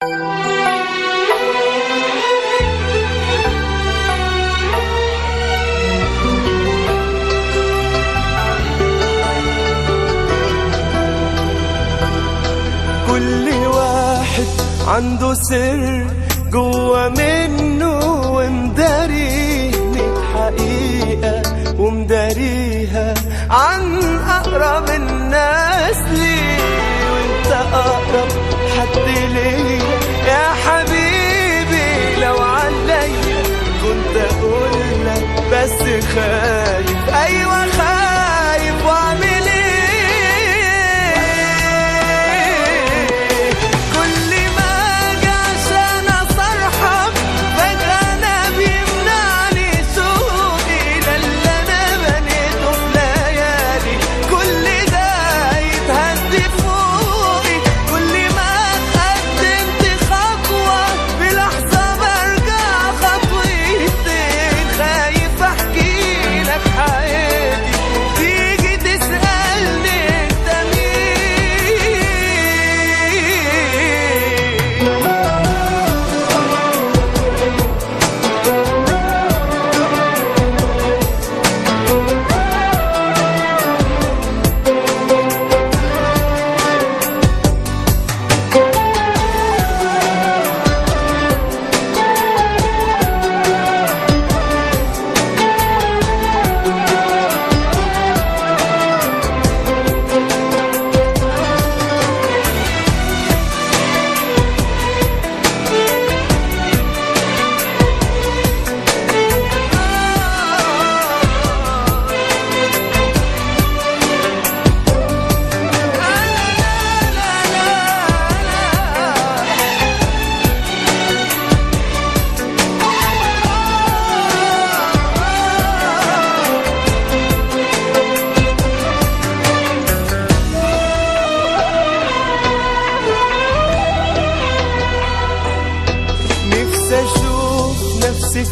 كل واحد عنده سر جوا منه ومداريني حقيقة ومداريها عن أقرب الناس لي، وانت أقرب حد ليا يا حبيبي. لو عليا كنت أقولك بس خايف، أيوة خايف، وأعمل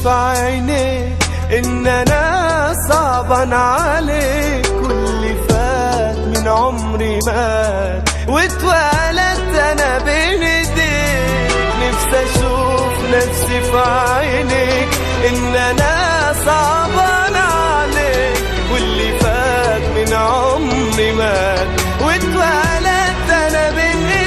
في عينيك إن أنا صعبان عليك، واللي فات من عمري مات واتولدت أنا بين ايديك. نفسي أشوف نفسي في عينيك إن أنا صعبان عليك، واللي فات من عمري مات واتولدت أنا بين ايديك.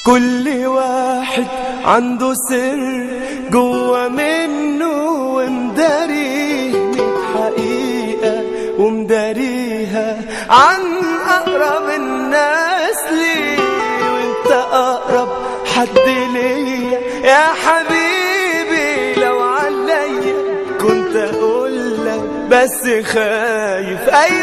كل واحد عنده سر جوا منه ومداريني حقيقة ومداريها عن أقرب الناس لي، وانت أقرب حد ليا يا حبيبي. لو عليا كنت أقولك بس خايف، أيوة